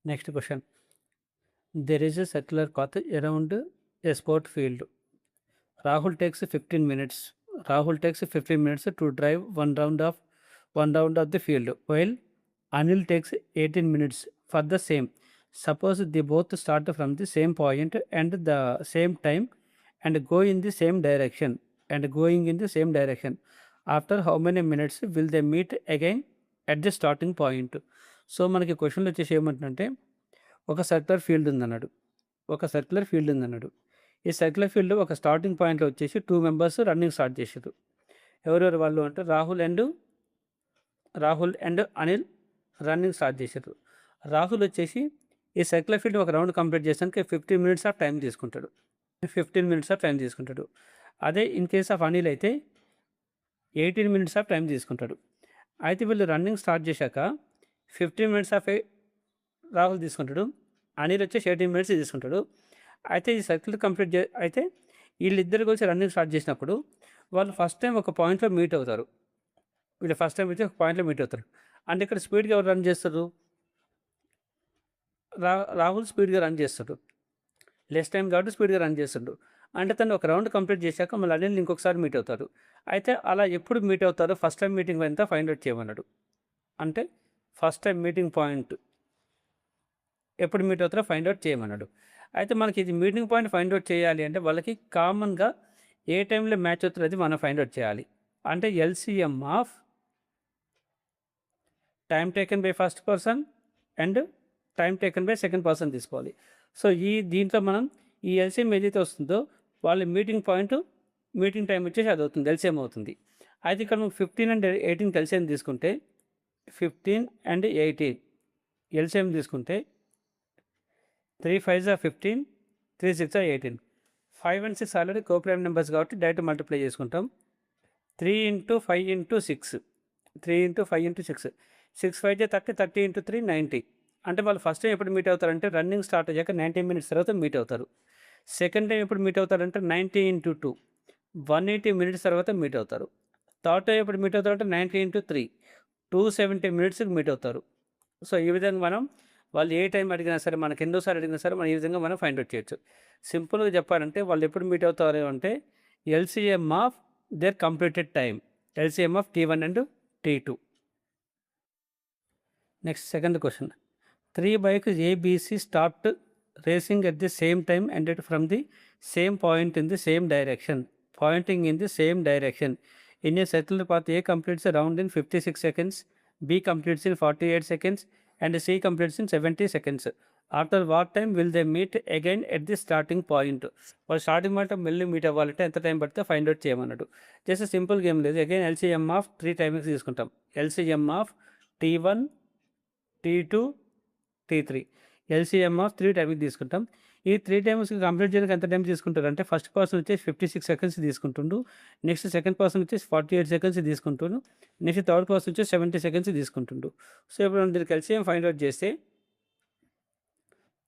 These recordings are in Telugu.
Next question. There is a circular path around a sport field. Rahul takes 15 minutes. Rahul takes 15 minutes to drive one round of the field, while Anil takes 18 minutes for the same. Suppose they both start from the same point and the same time and go in the same direction and going in the same direction. After how many minutes will they meet again at the starting point? So మనకి క్వశ్చన్లో వచ్చేసి ఏమంటుందంటే ఒక సర్క్యులర్ ఫీల్డ్ ఉందన్నాడు. ఈ సర్క్యులర్ ఫీల్డ్ ఒక స్టార్టింగ్ పాయింట్లో వచ్చేసి 2 మెంబర్స్ రన్నింగ్ స్టార్ట్ చేసారు. ఎవరెవరు వాళ్ళు అంటే Rahul and Anil running start చేశారు. రాహుల్ వచ్చేసి ఈ సర్క్యులర్ ఫీల్డ్ ఒక రౌండ్ కంప్లీట్ చేసానికి 15 మినిట్స్ ఆఫ్ టైం తీసుకుంటాడు. అదే ఇన్ కేస్ ఆఫ్ అనిల్ అయితే 18 మినిట్స్ ఆఫ్ టైం తీసుకుంటాడు. అయితే వీళ్ళు రన్నింగ్ స్టార్ట్ చేశాక 15 మినిట్స్ ఆఫ్ రాహుల్ తీసుకుంటాడు, అనిల్ వచ్చేసి 18 మినిట్స్ తీసుకుంటాడు. అయితే ఈ సర్కిల్ కంప్లీట్ అయితే వీళ్ళిద్దరు కలిసి రన్నింగ్ స్టార్ట్ చేసినప్పుడు వాళ్ళు ఫస్ట్ టైం ఒక పాయింట్లో మీట్ అవుతారు. అంటే ఇక్కడ స్పీడ్గా ఎవరు రన్ చేస్తారు? రాహుల్ స్పీడ్గా రన్ చేస్తాడు, లెస్ టైం కాబట్టి స్పీడ్గా రన్ చేస్తాడు. అంటే తను ఒక రౌండ్ కంప్లీట్ చేశాక మళ్ళీ అనిల్ ఇంకొకసారి మీట్ అవుతారు. అయితే అలా ఎప్పుడు మీట్ అవుతారో ఫస్ట్ టైం మీటింగ్ ఎంత ఫైండ్ అవుట్ చేయమన్నాడు. అంటే ఫస్ట్ టైం మీటింగ్ పాయింట్ ఎప్పుడు మీట్ అవుతారో ఫైండ్ అవుట్ చేయమన్నాడు. అయితే మనకి ఇది మీటింగ్ పాయింట్ ఫైండ్ అవుట్ చేయాలి అంటే వాళ్ళకి కామన్గా ఏ టైంలో మ్యాచ్ అవుతుందో అది మనం ఫైండ్ అవుట్ చేయాలి. అంటే LCM of time taken by first person and time taken by second person తీసుకోవాలి. సో దీంట్లో మనం ఈ ఎల్సిఎం ఏదైతే వస్తుందో వాళ్ళ మీటింగ్ టైం వచ్చేసి అది అవుతుంది, ఎల్సిఎం అవుతుంది. అయితే ఇక్కడ మనం 15 అండ్ 18 ఎల్సిఎం తీసుకుంటే 15 అండ్ 18 ఎల్సిఎం తీసుకుంటే 3 5s are 15, 3 6 are 18. 5 and 6 already coprime numbers కాబట్టి డైరెక్ట్ మల్టిప్లై చేసుకుంటాం. 3 into 5 into 6, 6 5 30, 30 into 3 90. అంటే వాళ్ళు ఫస్ట్ టైం ఎప్పుడు మీట్ అవుతారంటే రన్నింగ్ స్టార్ట్ అయ్యాక 90 మినిట్స్ తర్వాత మీట్ అవుతారు. సెకండ్ టైం ఎప్పుడు మీట్ అవుతారంటే 90 into 2, 180 మినిట్స్ తర్వాత మీట్ అవుతారు. థర్డ్ టైం ఎప్పుడు మీట్ అవుతారంటే 90 into 3, 270 మినిట్స్కి మీట్ అవుతారు. సో ఈ విధంగా మనం వాళ్ళు ఏ టైం అడిగినా సరే, మనకి ఎన్నోసారి అడిగినా సరే మనం ఈ విధంగా మనం ఫైండ్ అవుట్ చేయొచ్చు. సింపుల్గా చెప్పాలంటే వాళ్ళు ఎప్పుడు మీట్ అవుతారు అంటే LCM of their completed time, LCM of T1 and T2. Next second question. 3 bikes ABC stopped racing at the same time and from the same point in the same direction, pointing in the same direction. In a circular path, A completes a round in 56 seconds, B completes in 48 seconds, and C completes in 70 seconds. After what time will they meet again at the starting point? వాళ్ళు స్టార్టింగ్ పాయింట్ మళ్ళీ మీట్ అవ్వాలంటే ఎంత టైం పడితే ఫైండ్ అవుట్ చేయమన్నాడు. జస్ట్ సింపుల్ గేమ్ లేదు. అగైన్ ఎల్సిఎం ఆఫ్ 3 టైమింగ్స్ తీసుకుంటాం. LCM of T1, T2, T3. LCM of 3 timing తీసుకుంటాం. ఈ 3 టైమ్స్ కంప్లీట్ చేయడానికి ఎంత టైం తీసుకుంటారు అంటే ఫస్ట్ పర్సన్ వచ్చేసి 56 సెకండ్స్ తీసుకుంటుండు, నెక్స్ట్ సెకండ్ పర్సన్ వచ్చేసి 48 సెకండ్స్ తీసుకుంటుండు, నెక్స్ట్ థర్డ్ పర్సన్ వచ్చేసి 70 సెకండ్స్ తీసుకుంటుండు. సో ఇప్పుడు మనం దీనికి ఎల్సిఎం ఫైండ్ అవుట్ చేస్తే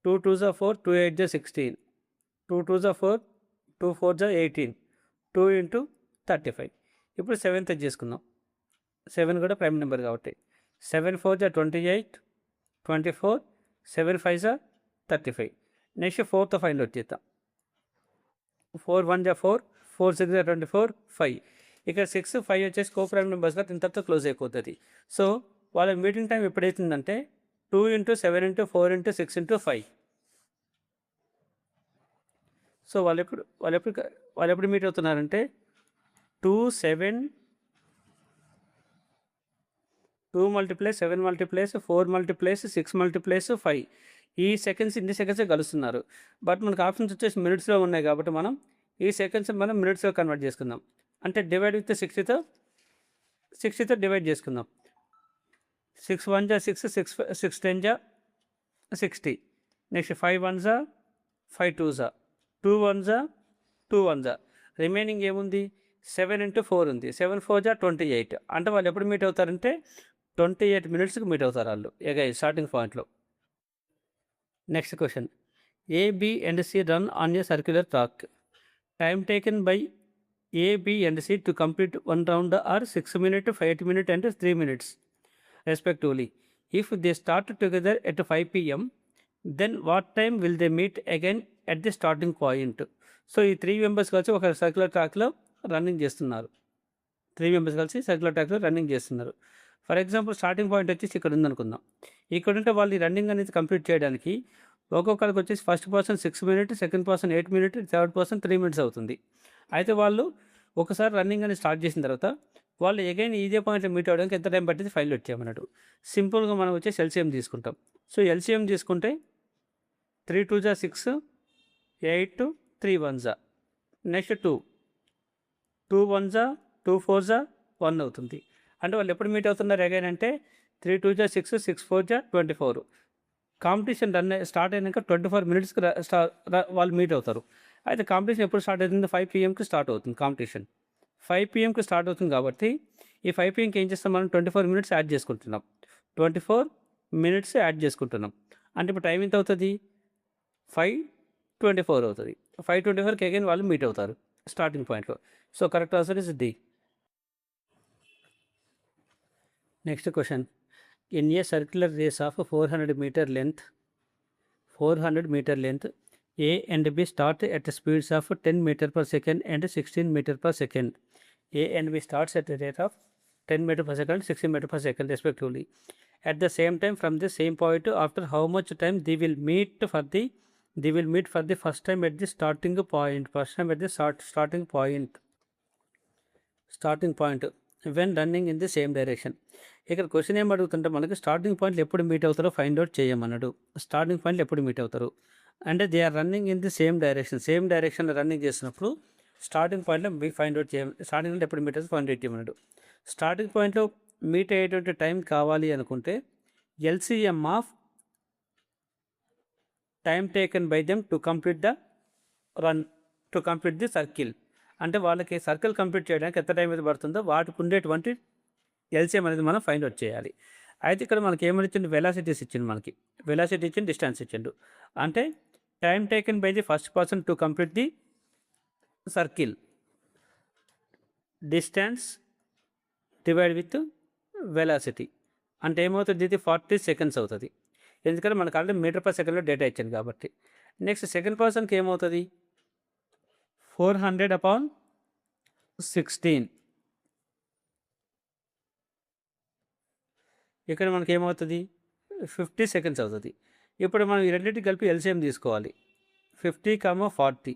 2 2s are 4, 2 8s are 16, 2 2s are 4, 2 4s are 18, 2 into 35. ఇప్పుడు 7th చేసుకుందాం. 7 కూడా ప్రైమ్ నెంబర్ కాబట్టి 7 4s are 28, 24, 7 5s are 35. Next 4th find out చేద్దాం. 4 1s are 4, 4 6s are 24, 5. ఇక్కడ 6 5 వచ్చేసి కోప్రైమ్ నెంబర్స్గా దీని తర్వాత క్లోజ్ అయిపోతుంది. సో వాళ్ళ మీటింగ్ టైం ఎప్పుడైతుందంటే 2 into 7 into 4 into 6 into 5. So వాళ్ళు ఎప్పుడు మీట్ అవుతున్నారంటే 2 7 2 multiplies 7 multiplies 4 multiplies 6 multiplies 5. ఇన్ని సెకండ్స్ కలుస్తున్నారు. బట్ మనకు ఆప్షన్స్ వచ్చేసి మినిట్స్లో ఉన్నాయి కాబట్టి మనం ఈ సెకండ్స్ మనం మినిట్స్లో కన్వర్ట్ చేసుకుందాం. అంటే డివైడ్ విత్ 60తో డివైడ్ చేసుకుందాం. 6 1s are 6, 6 10s are 60. Next 5 1s are 5 2s are 2 1s are 2 1s are. Remaining ఏముంది? 7 into 4 ఉంది. 7 4s are 28. అంటే వాళ్ళు ఎప్పుడు మీట్ అవుతారంటే 28 మినిట్స్కి మీట్ అవుతారు వాళ్ళు స్టార్టింగ్ పాయింట్లో. Next question. A, B and C run on a circular track. Time taken by A, B and C to complete one round are 6 minutes, 5 minutes and 3 minutes respectively. If they start together at 5 p.m. Then what time will they meet again at the starting point. So ఈ 3 మెంబర్స్ కలిసి ఒక సర్క్యులర్ ట్రాక్లో రన్నింగ్ చేస్తున్నారు. 3 మెంబర్స్ కలిసి సర్క్యులర్ ట్రాక్లో రన్నింగ్ చేస్తున్నారు. ఫర్ ఎగ్జాంపుల్ స్టార్టింగ్ పాయింట్ వచ్చేసి ఇక్కడ ఉందనుకుందాం. ఇక్కడ ఉంటే వాళ్ళు ఈ రన్నింగ్ అనేది కంప్లీట్ చేయడానికి ఒక్కొక్కరికి వచ్చేసి first person 6 minute, second person 8 minute, third person 3 minutes అవుతుంది. అయితే వాళ్ళు ఒకసారి రన్నింగ్ అనేది స్టార్ట్ చేసిన తర్వాత వాళ్ళు అగైన్ ఇదే పాయింట్లో మీట్ అవ్వడానికి ఎంత టైం పట్టింది ఫైండ్ అవుట్ చేయమన్నాడు. సింపుల్గా మనం వచ్చేసి ఎల్సిఎం తీసుకుంటాం. సో ఎల్సిఎం తీసుకుంటే 3 2 జా 6, 8 3 1 జా, నెక్స్ట్ 2 2 1 జా 2 4 జా 1 అవుతుంది. అంటే వాళ్ళు ఎప్పుడు మీట్ అవుతున్నారు అగైన్ అంటే 3 2 జా 6, 6 4 జా 24. కాంపిటీషన్ స్టార్ట్ అయినాక 24 మినిట్స్కి వాళ్ళు మీట్ అవుతారు. అయితే కాంపిటీషన్ ఎప్పుడు స్టార్ట్ అవుతుంది? 5 PM స్టార్ట్ అవుతుంది కాంపిటీషన్. 5 PM స్టార్ట్ అవుతుంది కాబట్టి ఈ 5 PM ఏం చేస్తాం మనం 24 మినిట్స్ యాడ్ చేసుకుంటున్నాం. 24 మినిట్స్ యాడ్ చేసుకుంటున్నాం. అంటే ఇప్పుడు టైం ఎంత అవుతుంది? 5:24 అవుతుంది. 5:24కి అగైన్ వాళ్ళు మీట్ అవుతారు స్టార్టింగ్ పాయింట్లో. So correct answer is D. Next question. In a circular race of 400 meter length A and B start at speeds of 10 meter per second and 16 meter per second. A and B starts at the rate of 10 meter per second, 16 meter per second respectively. At the same time from the same point, after how much time they will meet for the first time at the starting point. Starting point when running in the same direction. ఇక్కడ క్వశ్చన్ ఏం అడుగుతుంటే మనకి స్టార్టింగ్ పాయింట్లు ఎప్పుడు మీట్ అవుతారో ఫైండ్ అవుట్ చేయమన్నాడు. స్టార్టింగ్ పాయింట్లు ఎప్పుడు మీట్ అవుతారు అంటే they are running in the same డైరెక్షన్లో రన్నింగ్ చేసినప్పుడు స్టార్టింగ్ పాయింట్లో ఫైండ్ అవుట్ చేయాలి. స్టార్టింగ్ పాయింట్లో ఎప్పుడు మీట్ అవుతుంది ఫైండ్ అవుట్ చేయమన్నాడు. స్టార్టింగ్ పాయింట్లో మీట్ అయ్యేటువంటి టైం కావాలి అనుకుంటే LCM of time taken by them to complete the circle. అంటే వాళ్ళకి సర్కిల్ కంప్లీట్ చేయడానికి ఎంత టైం అయితే పడుతుందో వాటికి ఉండేటువంటి ఎల్సిఎం అనేది మనం ఫైండ్ అవుట్ చేయాలి. అయితే ఇక్కడ మనకి ఏమని ఇచ్చిండు? వెలాసిటీస్ ఇచ్చిండు. మనకి వెలాసిటీ ఇచ్చిండు, డిస్టెన్స్ ఇచ్చిండు. అంటే time taken by the first person to complete the circle, distance divide with velocity అంటే ఏమవుతుంది? ఇది 40 సెకండ్స్ అవుతుంది. ఎందుకంటే మనకు ఆల్రెడీ మీటర్ పర్ సెకండ్లో డేటా ఇచ్చాను కాబట్టి. నెక్స్ట్ సెకండ్ పర్సన్కి ఏమవుతుంది? 400/16. ఇక్కడ మనకి ఏమవుతుంది? 50 సెకండ్స్ అవుతుంది. ఇప్పుడు మనం ఈ రెండింటికి కలిపి ఎల్సిఎం తీసుకోవాలి. 50, 40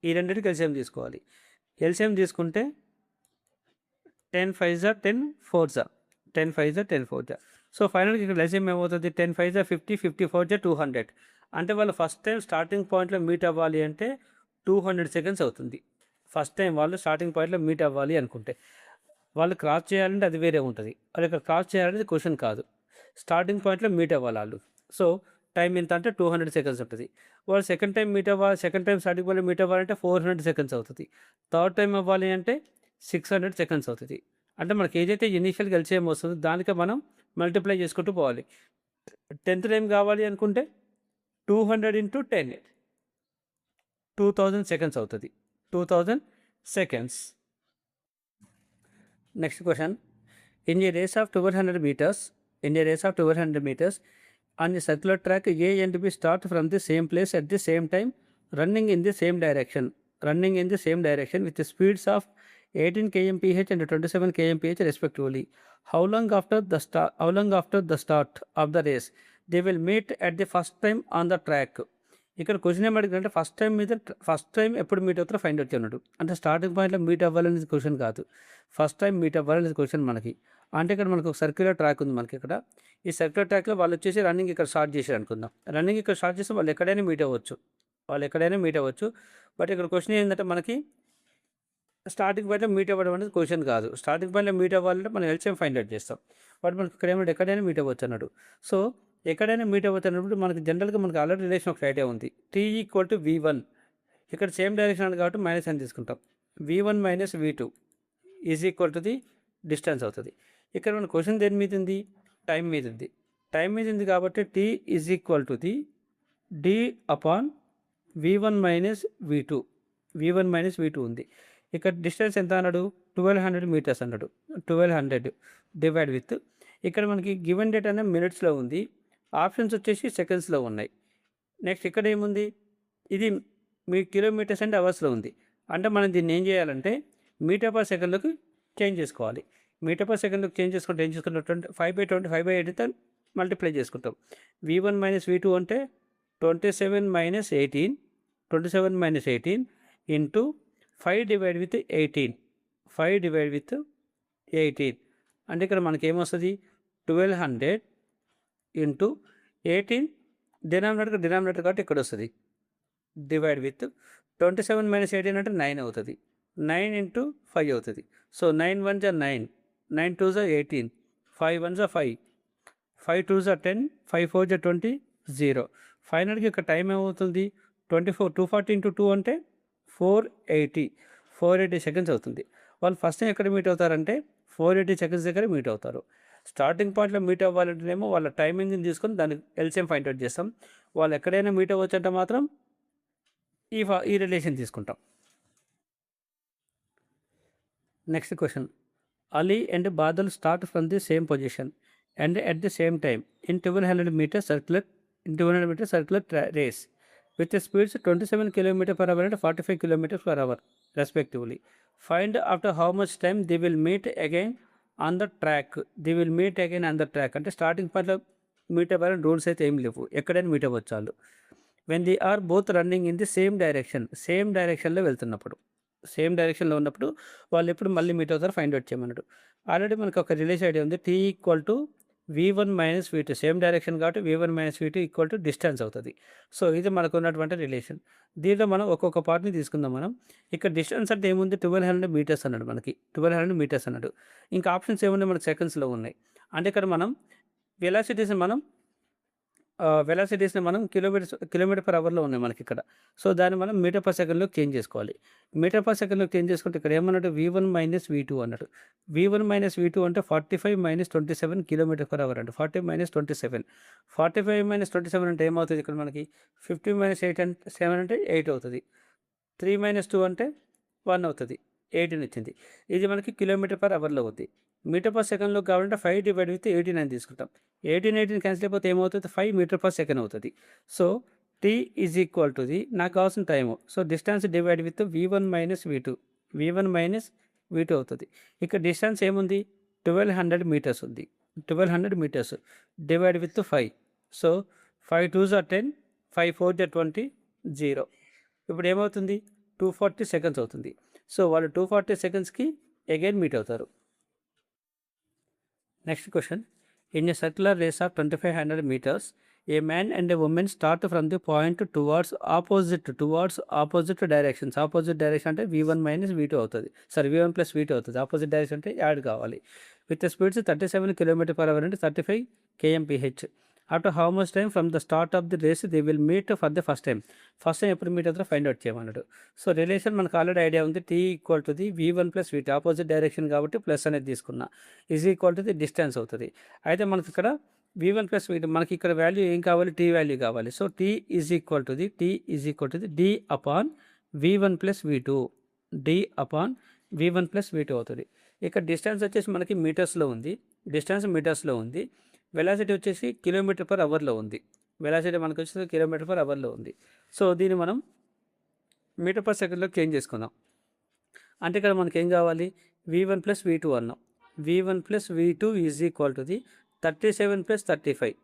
ఈ రెండింటికి ఎల్సిఎం తీసుకోవాలి. ఎల్సిఎం తీసుకుంటే 10 5 జా 10 4 జా 10 5 జా 10 4 జా. సో ఫైనల్గా ఇక్కడ ఎల్సిఎం ఏమవుతుంది? 10 5 జా 50, 50 4 జా 200. అంటే వాళ్ళు ఫస్ట్ టైం స్టార్టింగ్ పాయింట్లో మీట్ అవ్వాలి అంటే 200 సెకండ్స్ అవుతుంది. ఫస్ట్ టైం వాళ్ళు స్టార్టింగ్ పాయింట్లో మీట్ అవ్వాలి అనుకుంటే వాళ్ళు క్రాస్ చేయాలంటే అది వేరే ఉంటుంది. వాళ్ళు ఇక్కడ క్రాస్ చేయాలనేది క్వశ్చన్ కాదు. స్టార్టింగ్ పాయింట్లో మీట్ అవ్వాలి వాళ్ళు. సో టైం ఎంత అంటే 200 సెకండ్స్ ఉంటుంది. వాళ్ళు సెకండ్ టైం స్టార్టింగ్ పాయింట్లో మీట్ అవ్వాలంటే 400 సెకండ్స్ అవుతుంది. థర్డ్ టైం అవ్వాలి అంటే 600 సెకండ్స్ అవుతుంది. అంటే మనకి ఏదైతే ఇనీషియల్గా ఎల్సిఎం వస్తుందో దానికి మనం మల్టిప్లై చేసుకుంటూ పోవాలి. 10th టైం కావాలి అనుకుంటే 200 × 10 2000 సెకండ్స్ అవుతుంది. 2000 seconds. Next question. In a race of 1200 meters on a circular track, A and B start from the same place at the same time, running in the same direction with the speeds of 18 kmph and 27 kmph respectively. How long after the start of the race they will meet at the first time on the track? ఇక్కడ క్వశ్చన్ ఏం అడిగిందంటే ఫస్ట్ టైం ఎప్పుడు మీట్ అవుతారో ఫైండ్ అవుట్ చేయన్నాడు. అంటే స్టార్టింగ్ పాయింట్లో మీట్ అవ్వాలనేది క్వశ్చన్ కాదు, ఫస్ట్ టైం మీట్ అవ్వాలనేది క్వశ్చన్ మనకి. అంటే ఇక్కడ మనకు ఒక సర్క్యులర్ ట్రాక్ ఉంది. మనకి ఇక్కడ ఈ సర్క్యులర్ ట్రాక్లో వాళ్ళు వచ్చేసి రన్నింగ్ ఇక్కడ స్టార్ట్ చేశారు అనుకుందాం. రన్నింగ్ ఇక్కడ స్టార్ట్ చేస్తే వాళ్ళు ఎక్కడైనా మీట్ అవ్వచ్చు. బట్ ఇక్కడ క్వశ్చన్ ఏంటంటే మనకి స్టార్టింగ్ పాయింట్లో మీట్ అవ్వడం అనేది క్వశ్చన్ కాదు. స్టార్టింగ్ పాయింట్లో మీట్ అవ్వాలంటే మనం ఎల్సిఎం ఫైండ్ అవుట్ చేస్తాం. బట్ మనకి ఇక్కడ ఏమంటే ఎక్కడైనా మీట్ అవ్వచ్చు అన్నాడు. సో ఎక్కడైనా మీట్ అవ్వచ్చు అన్నప్పుడు మనకి జనరల్గా మనకి ఆల్రెడీ రిలేషన్ ఒక ఐడియా ఉంది. T = V1. ఇక్కడ సేమ్ డైరెక్షన్ అని కాబట్టి మైనస్ అని తీసుకుంటాం. V1 - V2 = ది డిస్టెన్స్ అవుతుంది. ఇక్కడ మన క్వశ్చన్ దేని మీద ఉంది? టైం మీద ఉంది కాబట్టి T = ది D/V1 - V2 ఉంది. ఇక్కడ డిస్టెన్స్ ఎంత అన్నాడు? 1200 మీటర్స్ అన్నాడు. 1200 డివైడ్ విత్ ఇక్కడ మనకి గివెన్ డేట్ అనేది మినిట్స్లో ఉంది. ఆప్షన్స్ వచ్చేసి సెకండ్స్లో ఉన్నాయి. నెక్స్ట్ ఇక్కడ ఏముంది, ఇది మీ కిలోమీటర్స్ అండ్ అవర్స్లో ఉంది. అంటే మనం దీన్ని ఏం చేయాలంటే మీటర్ పర్ సెకండ్లోకి చేంజ్ చేసుకోవాలి. మీటర్ పర్ సెకండ్లోకి చేంజ్ చేసుకుంటే ఏం చేసుకుంటాం, 5/8తో మల్టిప్లై చేసుకుంటాం. V1 - V2 అంటే 27 - 18 ఇంటూ 5/18 5/18 అంటే ఇక్కడ మనకి ఏమొస్తుంది, 1200 ఇంటూ 18 డినామినేటర్ కాబట్టి ఇక్కడ వస్తుంది, డివైడ్ విత్ 27 - 18 అంటే 9 అవుతుంది. 9 ఇంటూ 5 అవుతుంది. సో 9 1 జా 9, 9 2 జా 18, 5 1 జా 5, 5 2 జా 10, 5 4 జా 20, 0. ఫైనల్గా ఇక్కడ టైం ఏమవుతుంది, 240 ఇంటూ 2 అంటే 480 సెకండ్స్ అవుతుంది. వాళ్ళు ఫస్ట్ టైం ఎక్కడ మీట్ అవుతారంటే 480 సెకండ్స్ దగ్గర మీట్ అవుతారు. స్టార్టింగ్ పాయింట్లో మీట్ అవ్వాలంటేనేమో వాళ్ళ టైమింగ్ని తీసుకొని దానికి ఎల్సిఎం ఫైండ్ అవుట్ చేస్తాం. వాళ్ళు ఎక్కడైనా మీట్ అవ్వచ్చు అంటే మాత్రం ఈ రిలేషన్ తీసుకుంటాం. Next question, Ali and Badal start from the same position and at the same time in 1200 meter circular race with the speeds 27 km/h and 45 km/h respectively. Find after how much time they will meet again on the track. అంటే స్టార్టింగ్ పాయింట్లో మీట్ అవ్వాలని రూల్స్ అయితే ఏం లేవు, ఎక్కడైనా మీట్ అవ్వచ్చు వాళ్ళు. When they are both running in the same డైరెక్షన్లో వెళ్తున్నప్పుడు, సేమ్ డైరెక్షన్లో ఉన్నప్పుడు వాళ్ళు ఎప్పుడు మళ్ళీ మీట్ అవుతారు ఫైండ్ అవుట్ చేయమన్నాడు. ఆల్రెడీ మనకు ఒక రిలేషన్ ఐడియా ఉంది, T = V1 - V2, same direction కాబట్టి V1 - V2 = డిస్టెన్స్ అవుతుంది. సో ఇది మనకు ఉన్నటువంటి రిలేషన్. దీంట్లో మనం ఒక్కొక్క పార్ట్ని తీసుకుందాం. మనం ఇక్కడ డిస్టెన్స్ అంటే ఏముంది, 1200 మీటర్స్ అన్నాడు, మనకి 1200 మీటర్స్ అన్నాడు. ఇంకా ఆప్షన్స్ ఏమున్నాయి, మనకు సెకండ్స్లో ఉన్నాయి. అంటే ఇక్కడ మనం వెలాసిటీస్ని మనం km/h ఉన్నాయి మనకి ఇక్కడ. సో దాన్ని మనం మీటర్ పర్ సెకండ్లోకి చేంజ్ చేసుకోవాలి. మీటర్ పర్ సెకండ్లోకి చేంజ్ చేసుకుంటే ఇక్కడ ఏమన్నాడు, V1 - V2 అన్నాడు. V1 - V2 అంటే 45 - 27 km/h అంటే 40 - 27. 45 - 27 అంటే ఏమవుతుంది, ఇక్కడ మనకి 50 - 8 అంటే 7 అంటే 8 అవుతుంది. 3 - 2 అంటే 1 అవుతుంది, 18 వచ్చింది. ఇది మనకి km/hలో ఉంది. మీటర్ పర్ సెకండ్లో కావాలంటే 5/18 అని తీసుకుంటాం. 18 క్యాన్సిల్ అయిపోతే ఏమవుతుంది, 5 m/s అవుతుంది. సో T = నాకు కావాల్సిన time, so distance divide with V1 - V2 అవుతుంది. ఇక్కడ డిస్టెన్స్ ఏముంది, 1200 మీటర్స్ ఉంది. 1200 మీటర్స్ డివైడ్ విత్ 5. సో 5 2 జా 10, 5 4 జా 20, 0. ఇప్పుడు ఏమవుతుంది, 240 సెకండ్స్ అవుతుంది. సో వాళ్ళు 240 సెకండ్స్కి అగైన్ మీట్ అవుతారు. Next question, in a circular race of 2500 meters, a man and a woman start from the point towards opposite directions. Opposite direction అంటే V1 - V2 అవుతుంది, V1 + V2 అవుతుంది. ఆపోజిట్ డైరెక్షన్ అంటే యాడ్ కావాలి. విత్ స్పీడ్స్ 37 km/h అంటే 35 kmph. After how much time from the start of the race they will meet for the first time ఎప్పుడు మీట్ అవుతారో ఫైండ్ అవుట్ చేయమన్నాడు. సో రిలేషన్ మనకు ఆల్రెడీ ఐడియా ఉంది, T = V1 + V2, opposite direction కాబట్టి ప్లస్ అనేది తీసుకున్నా, = డిస్టెన్స్ అవుతుంది. అయితే మనకి ఇక్కడ V1 + V2 మనకి ఇక్కడ వాల్యూ ఏం కావాలి, T వాల్యూ కావాలి. So T = D/V1 + V2, D/V1 + V2 అవుతుంది. ఇక్కడ డిస్టెన్స్ వచ్చేసి మనకి మీటర్స్లో ఉంది. వెలాసిటీ వచ్చేసి km/hలో ఉంది. వెలాసిటీ మనకు వచ్చేసి km/hలో ఉంది. సో దీన్ని మనం మీటర్ పర్ సెకండ్లోకి చేంజ్ చేసుకుందాం. అంటే ఇక్కడ మనకి ఏం కావాలి, V1 + V2 అన్నాం. V1 + V2 = 37 + 35.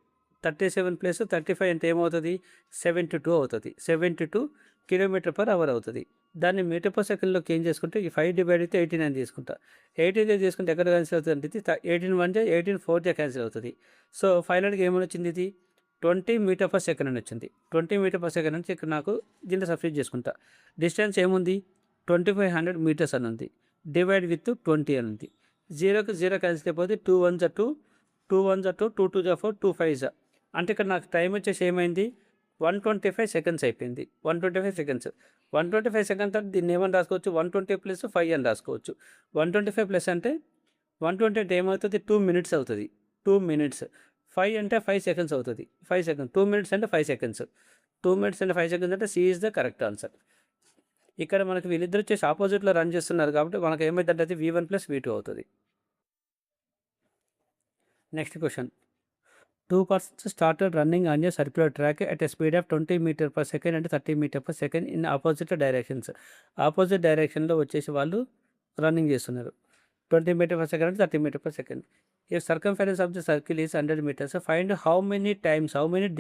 37 + 35 అంటే ఏమవుతుంది, 72 అవుతుంది. 72 km/h అవుతుంది. దాన్ని మీటర్ పర్ సెకండ్లోకి చేంజ్ చేసుకుంటే ఈ 5/18 అని తీసుకుంటా. 18 తీసుకుంటే ఎక్కడ క్యాన్సిల్ అవుతుంది అంటే 18 1 జా 18 4 జా క్యాన్సిల్ అవుతుంది. సో ఫైనల్గా ఏమని వచ్చింది, ఇది 20 m/s అని వచ్చింది. 20 m/s నుంచి ఇక్కడ నాకు దీంట్లో సబ్స్టిట్యూట్ చేసుకుంటా. డిస్టెన్స్ ఏముంది, 2500 మీటర్స్ అని ఉంది, డివైడ్ విత్ 20 అని ఉంది. 0కి 0 క్యాన్సిల్ అయిపోతే 2 1 జా 2, 2 1 జా 2, 2 2 జా 4, 2 5 జా. అంటే ఇక్కడ నాకు టైం వచ్చేసి ఏమైంది, 125 సెకండ్స్ అయిపోయింది. 125 సెకండ్స్. 125 సెకండ్స్ అంటే దీన్ని ఏమని రాసుకోవచ్చు, 120 + 5 అని రాసుకోవచ్చు. 125 ప్లస్ అంటే 120 అంటే ఏమవుతుంది, 2 minutes అవుతుంది. 2 minutes. 5 అంటే 5 seconds అవుతుంది. 5 seconds. 2 minutes అంటే 5 seconds. 2 minutes అంటే 5 seconds అంటే C is the correct answer. ఇక్కడ మనకి వీళ్ళిద్దరు వచ్చేసి ఆపోజిట్లో రన్ చేస్తున్నారు కాబట్టి మనకు ఏమైందంటే అది V1 + V2 అవుతుంది. Next question, 2 persons started running on a circular track at a speed of 20 meter per second and 30 meter per second in opposite directions. Opposite డైరెక్షన్లో వచ్చేసి వాళ్ళు రన్నింగ్ చేస్తున్నారు. 20 metre per second and 30 meter per second. If circumference of the circle is 100 meters, find how many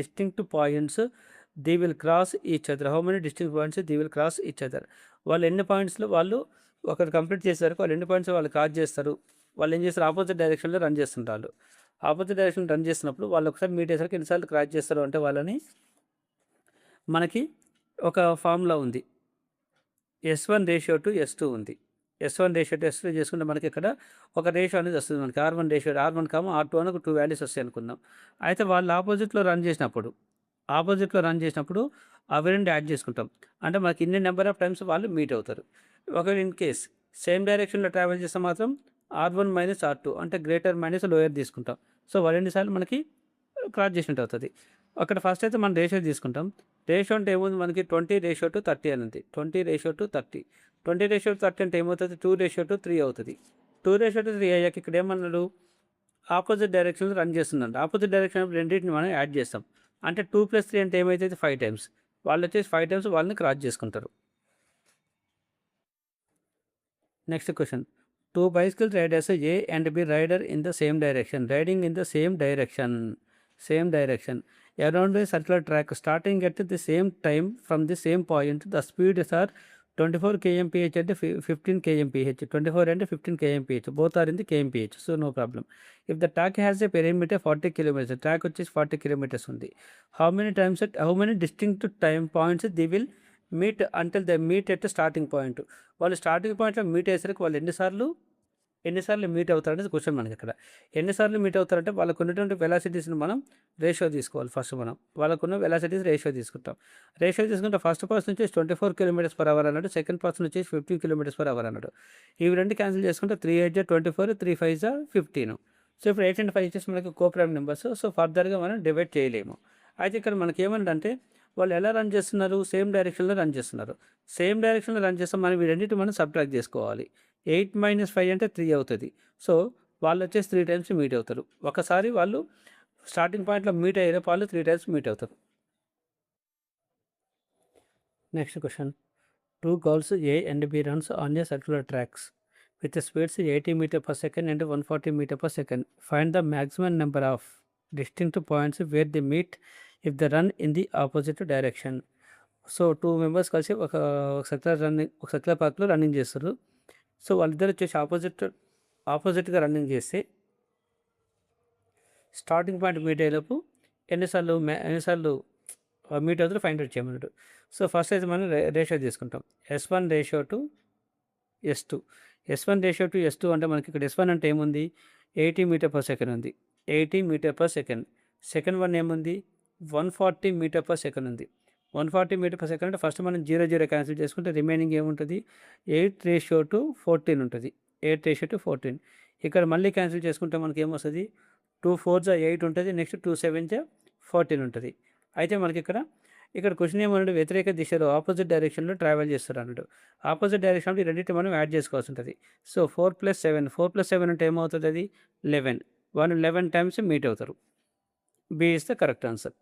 distinct points they will cross each other. How many distinct points they will cross each other. వాళ్ళు ఎన్ని పాయింట్స్లో వాళ్ళు ఒకరు కంప్లీట్ చేసేసరికి వాళ్ళు ఎన్ని పాయింట్స్ వాళ్ళు క్రాస్ చేస్తారు. వాళ్ళు ఏం చేస్తారు, ఆపోజిట్ డైరెక్షన్లో రన్ చేస్తుంటారు. ఆపోజిట్ డైరెక్షన్ రన్ చేసినప్పుడు వాళ్ళు ఒకసారి మీట్ అయ్యేసరికి ఎన్నిసార్లు క్రాస్ చేస్తారు అంటే వాళ్ళని మనకి ఒక ఫార్ములా ఉంది. S1:S2 ఉంది. S1:S2 చేసుకుంటే మనకి ఇక్కడ ఒక రేషియో అనేది వస్తుంది. మనకి R1 R2 అని ఒక 2 వాల్యూస్ వస్తాయి అనుకుందాం. అయితే వాళ్ళు ఆపోజిట్లో రన్ చేసినప్పుడు అవి రెండు యాడ్ చేసుకుంటాం. అంటే మనకి ఇన్ని నెంబర్ ఆఫ్ టైమ్స్ వాళ్ళు మీట్ అవుతారు. ఒకవేళ ఇన్ కేస్ సేమ్ డైరెక్షన్లో ట్రావెల్ చేస్తే మాత్రం R1 - R2 అంటే గ్రేటర్ మైనస్ లోయర్ తీసుకుంటాం. సో వాళ్ళు ఎన్నిసార్లు మనకి క్రాస్ చేసినట్టు అవుతుంది. అక్కడ ఫస్ట్ అయితే మనం రేషియో తీసుకుంటాం. రేషియో అంటే ఏముంది, మనకి 20:30 అని ఉంది. 20:30 20:30 అంటే ఏమవుతుంది, 2:3 అవుతుంది. 2:3 అయ్యాక ఇక్కడ ఏమన్నాడు, ఆపోజిట్ డైరెక్షన్లో రన్ చేస్తుందంట. ఆపోజిట్ డైరెక్షన్ రెండింటిని మనం యాడ్ చేస్తాం. అంటే 2 + 3 అంటే ఏమైతుంది, 5 టైమ్స్. వాళ్ళు వచ్చేసి 5 టైమ్స్ వాళ్ళని క్రాస్ చేసుకుంటారు. Next question, 2 bicycle riders A and B rider in the same direction, riding in the same direction around a circular track starting at the same time from the same point. The speeds are 24 kmph and 15 kmph. 24 and 15 kmph. Both are in the kmph. So no problem. If the track has a perimeter 40 kilometers, the track which is 40 kilometers ఉంది. How many distinct time points they will meet until they meet at the starting point. వాళ్ళు స్టార్టింగ్ పాయింట్లో మీట్ అయ్యేసరికి వాళ్ళు ఎన్నిసార్లు మీట్ అవుతారు అనేది క్వశ్చన్ మనకి ఇక్కడ. ఎన్నిసార్లు మీట్ అవుతారంటే వాళ్ళకు ఉన్నటువంటి వెలాసిటీస్ని మనం రేషియో తీసుకోవాలి. ఫస్ట్ మనం వాళ్ళకున్న వెలాసిటీస్ రేషియో తీసుకుంటాం. తీసుకుంటే ఫస్ట్ పర్సన్ వచ్చేసి 24 km/h అన్నాడు, సెకండ్ పర్సన్ వచ్చేసి 15 km/h అన్నాడు. ఇవి రెండు క్యాన్సిల్ చేసుకుంటే 3 8 24, 3 5 15. సో ఇప్పుడు 8 and 5 వచ్చేసి మనకి కోప్రైమ్ నెంబర్స్. సో ఫర్దర్గా మనం డివైడ్ చేయలేము. అయితే ఇక్కడ మనకి ఏమంటే వాళ్ళు ఎలా రన్ చేస్తున్నారు, సేమ్ డైరెక్షన్లో రన్ చేస్తున్నారు. సేమ్ డైరెక్షన్లో రన్ చేస్తే మనం వీటన్నిటి మనం సబ్ట్రాక్ట్ చేసుకోవాలి. 8 - 5 అంటే 3 అవుతుంది. సో వాళ్ళు వచ్చేసి 3 టైమ్స్ మీట్ అవుతారు. ఒకసారి వాళ్ళు స్టార్టింగ్ పాయింట్లో మీట్ అయ్యే వాళ్ళు 3 టైమ్స్ మీట్ అవుతారు. Next question, 2 girls A and B runs on a circular tracks with the speeds 80 meter per second and 140 meter per second. Find the maximum number of distinct points where they meet if they run in the opposite direction. So 2 members కలిసి ఒక సర్క్యులర్ పార్క్లో రన్నింగ్ చేస్తారు. సో వాళ్ళిద్దరు వచ్చేసి ఆపోజిట్గా రన్నింగ్ చేస్తే స్టార్టింగ్ పాయింట్ మీట్ అయ్యేలోపు ఎన్నిసార్లు మీట్ అవుతారో ఫైండ్ అవుట్ చేయమన్నాడు. సో ఫస్ట్ అయితే మనం రేషియో తీసుకుంటాం. S1:S2. S1:S2 అంటే మనకి ఇక్కడ S1 అంటే ఏముంది, 80 meter per second ఉంది. 80 meter per second. Second one ఏముంది, 140 meter per second ఉంది. 140 meter per second అంటే ఫస్ట్ మనం 0 క్యాన్సిల్ చేసుకుంటే రిమైనింగ్ ఏముంటుంది, 8:14 ఉంటుంది. 8:14. ఇక్కడ మళ్ళీ క్యాన్సిల్ చేసుకుంటే మనకి ఏమొస్తుంది, 2 4 8 ఉంటుంది. నెక్స్ట్ 2 7 14 ఉంటుంది. అయితే మనకి ఇక్కడ క్వశ్చన్ ఏమన్నాడు, వ్యతిరేక దిశలో ఆపోజిట్ డైరెక్షన్లో ట్రావెల్ చేస్తారు అన్నాడు. ఆపోజిట్ డైరెక్షన్లో ఈ రెండింటి మనం యాడ్ చేసుకోవాల్సి ఉంటుంది. సో 4 + 7 అంటే ఏమవుతుంది, అది 11. 11 టైమ్స్ మీట్ అవుతారు. B is the correct answer.